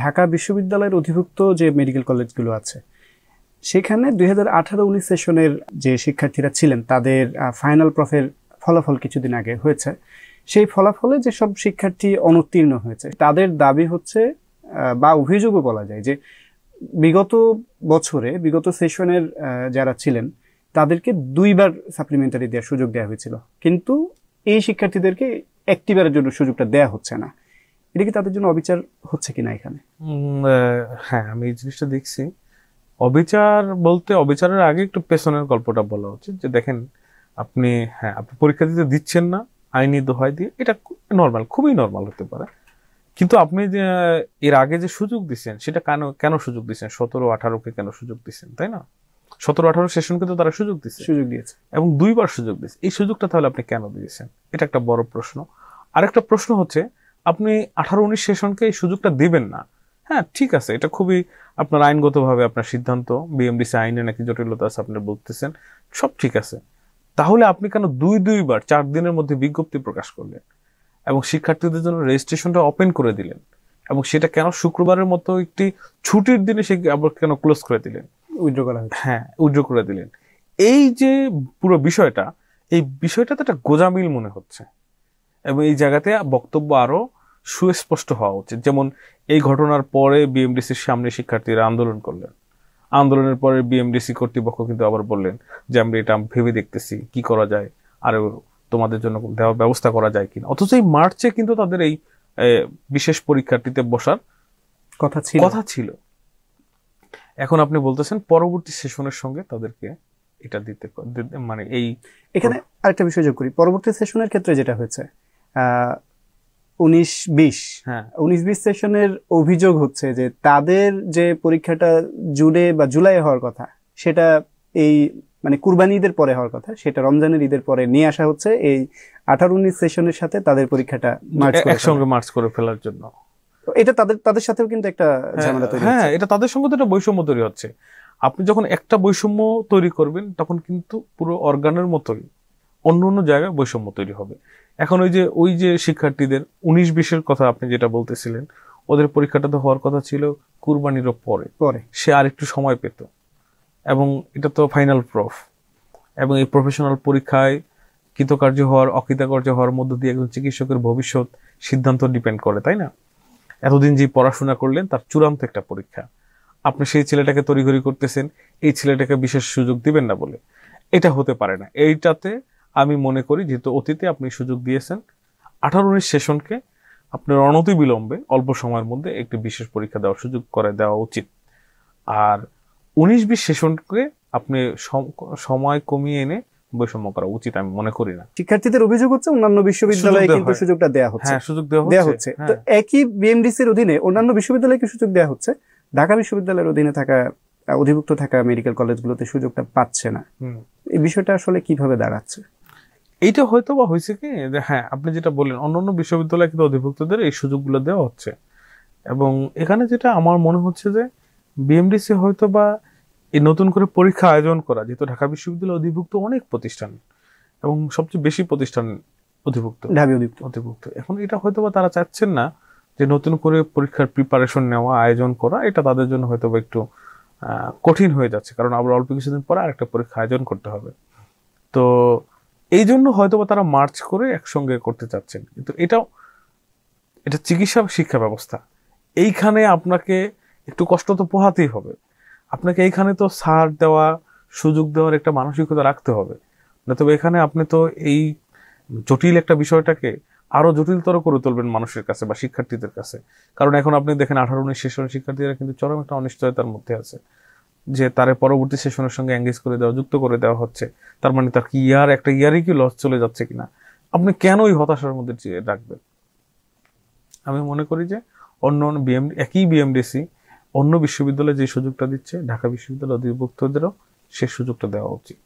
ঢাকা বিশ্ববিদ্যালয়ের অধিভুক্ত যে মেডিকেল কলেজগুলো আছে সেখানে 2018-19 সেশনের যে শিক্ষার্থীরা ছিলেন তাদের ফাইনাল প্রফের ফলাফল কিছুদিন আগে হয়েছে। সেই ফলাফলে যেসব শিক্ষার্থী অনুত্তীর্ণ হয়েছে তাদের দাবি হচ্ছে বা অভিযোগও বলা যায় যে বিগত বছরে বিগত সেশনের যারা ছিলেন তাদেরকে 2বার সাপ্লিমেন্টারি দেওয়ার সুযোগ দেওয়া হয়েছিল, কিন্তু এই শিক্ষার্থীদেরকে একটিবারের জন্য সুযোগটা দেওয়া হচ্ছে না। এটা কি তাদের জন্য অবিচার হচ্ছে কিনা এখানে? হ্যাঁ, আমি এই জিনিসটা দেখছি। অবিচার বলতে অবিচারের আগে একটু পেছনের গল্পটা বলা উচিত যে দেখেন আপনি পরীক্ষা দিতে দিচ্ছেন না আইনি দোহাই দিয়ে, এটা নর্মাল, খুবই নর্মাল হতে পারে। কিন্তু আপনি যে এর আগে যে সুযোগ দিচ্ছেন সেটা কেন সুযোগ দিচ্ছেন? 17-18-কে কেন সুযোগ দিচ্ছেন, তাই না? 17-18 সেশনকে তো তারা সুযোগ দিয়েছে এবং 2বার সুযোগ দিয়েছে। এই সুযোগটা তাহলে আপনি কেন দিয়েছেন? এটা একটা বড় প্রশ্ন। আরেকটা প্রশ্ন হচ্ছে আপনি 18-19 সেশনকে এই সুযোগটা দিবেন না। হ্যাঁ, ঠিক আছে, এটা খুবই আপনার আইনগতভাবে আপনার সিদ্ধান্ত, বিএমডিসি আইনে নাকি জটিলতা আছে আপনি বলতেছেন, সব ঠিক আছে। তাহলে আপনি কেন দুইবার 4 দিনের মধ্যে বিজ্ঞপ্তি প্রকাশ করলেন এবং শিক্ষার্থীদের জন্য রেজিস্ট্রেশনটা ওপেন করে দিলেন, এবং সেটা কেন শুক্রবারের মতো একটি ছুটির দিনে সে আবার কেন ক্লোজ করে দিলেন, উইথড্র করে দিলেন? এই যে পুরো বিষয়টা, এই বিষয়টাতে একটা গোজামিল মনে হচ্ছে এবং এই জায়গাতে বক্তব্য আরো সুস্পষ্ট হওয়া উচিত। যেমন এই ঘটনার পরে বিএমডিসির সামনে শিক্ষার্থীরা আন্দোলন করলেন, আন্দোলনের পরে বিএমডিসি কর্তৃপক্ষ কিন্তু আবার বললেন যে আমরা এটা ভেবে দেখতেছি কি করা যায়, আর তোমাদের জন্য দেওয়ার ব্যবস্থা করা যায় কিনা। অথচ এই মার্চে কিন্তু তাদের এই বিশেষ পরীক্ষার্থীতে বসার কথা ছিল। এখন আপনি বলতেছেন পরবর্তী সেশনের সঙ্গে তাদেরকে এটা দিতে, মানে এই এখানে আরেকটা বিষয় যোগ করি। পরবর্তী সেশনের ক্ষেত্রে যেটা হয়েছে 19-20 সেশনের অভিযোগ হচ্ছে যে তাদের যে পরীক্ষাটা জুনে বা জুলাই হওয়ার কথা সেটা এই মানে কুরবানি ঈদের পরে হওয়ার কথা, সেটা রমজানের ঈদের পরে নিয়ে আসা হচ্ছে এই 18-19 সেশনের সাথে তাদের পরীক্ষাটা একসঙ্গে মার্চ করে ফেলার জন্য। এটা তাদের সাথেও কিন্তু একটা ঝামেলা তৈরি হচ্ছে। হ্যাঁ, এটা তাদের সঙ্গে তো একটা বৈষম্য তৈরি হচ্ছে। আপনি যখন একটা বৈষম্য তৈরি করবেন তখন কিন্তু পুরো অর্গানের মতোই অন্য জায়গায় বৈষম্য তৈরি হবে। এখন ওই যে শিক্ষার্থীদের 19-20-এর কথা আপনি যেটা বলতেছিলেন, ওদের পরীক্ষাটা তো হওয়ার কথা ছিল কুরবানির পরে সে আর একটু সময় পেত, এবং এটা তো ফাইনাল প্রফ, এবং এই প্রফেশনাল পরীক্ষায় কৃতকার্য হওয়ার অকৃতকার্য হওয়ার মধ্য দিয়ে একজন চিকিৎসকের ভবিষ্যৎ সিদ্ধান্ত ডিপেন্ড করে, তাই না? এতদিন যে পড়াশোনা করলেন তার চূড়ান্ত একটা পরীক্ষা, আপনি সেই ছেলেটাকে তড়িঘড়ি করতেছেন এই ছেলেটাকে বিশেষ সুযোগ দিবেন না বলে। এটা হতে পারে না। এইটাতে আমি মনে করি যেহেতু অতীতে আপনি সুযোগ দিয়েছেন, 18-19 সেশনকে আপনার অনতি বিলম্বে অল্প সময়ের মধ্যে একটি বিশেষ পরীক্ষা দেওয়ার সুযোগ করে দেওয়া উচিত। আর 19-20 সেশনকে আপনি সময় কমিয়ে এনে বৈষম্য করা উচিত আমি মনে করি না। শিক্ষার্থীদের অভিযোগ হচ্ছে অন্যান্য বিশ্ববিদ্যালয়ে কিন্তু সুযোগটা দেওয়া হচ্ছে। হ্যাঁ, সুযোগ দেওয়া হচ্ছে। তো একই বিএমডিসির অধীনে অন্যান্য বিশ্ববিদ্যালয়কে সুযোগ দেওয়া হচ্ছে, ঢাকা বিশ্ববিদ্যালয়ের অধীনে থাকা অধিভুক্ত থাকা মেডিকেল কলেজগুলোতে সুযোগটা পাচ্ছে না। এই বিষয়টা আসলে কিভাবে দাঁড়াচ্ছে? এইটা হয়তো বা হয়েছে কি, হ্যাঁ আপনি যেটা বললেন অন্যান্য বিশ্ববিদ্যালয় কিন্তু অধিভুক্তদের এই সুযোগগুলো দেওয়া হচ্ছে, এবং এখানে যেটা আমার মনে হচ্ছে যে বিএমডিসি হয়তো বা এই নতুন করে পরীক্ষা আয়োজন করা, যেহেতু ঢাকা বিশ্ববিদ্যালয় অধিভুক্ত অনেক প্রতিষ্ঠান এবং সবচেয়ে বেশি প্রতিষ্ঠান অধিভুক্ত, এখন এটা হয়তো বা তারা চাচ্ছেন না যে নতুন করে পরীক্ষার প্রিপারেশন নেওয়া, আয়োজন করা, এটা তাদের জন্য হয়তো বা একটু কঠিন হয়ে যাচ্ছে, কারণ আবার অল্প কিছুদিন পরে আরেকটা পরীক্ষা আয়োজন করতে হবে। তো এই জন্য হয়তো বা তারা মার্চ করে একসঙ্গে করতে চাচ্ছেন। কিন্তু এটা চিকিৎসা শিক্ষা ব্যবস্থা, এইখানে আপনাকে একটু কষ্ট তো পোহাতেই হবে। আপনাকে এইখানে তো ছাড় দেওয়া, সুযোগ দেওয়ার একটা মানসিকতা রাখতে হবে, তবে এখানে আপনি তো এই জটিল একটা বিষয়টাকে আরো জটিলতর করে তুলবেন মানুষের কাছে বা শিক্ষার্থীদের কাছে। কারণ এখন আপনি দেখেন 18-19 সেশনের শিক্ষার্থীরা কিন্তু চরম একটা অনিশ্চয়তার মধ্যে আছে যে তার পরবর্তী সেশনের সঙ্গে এঙ্গেজ করে দেওয়া, যুক্ত করে দেওয়া হচ্ছে। তার মানে তার কি একটা ইয়ারই কি লস চলে যাচ্ছে কিনা, আপনি কেন ওই হতাশার মধ্যে রাখবেন? আমি মনে করি যে একই বিএমডিসি অন্য বিশ্ববিদ্যালয়ে যে সুযোগটা দিচ্ছে ঢাকা বিশ্ববিদ্যালয় অধিভুক্তদেরও সে সুযোগটা দেওয়া উচিত।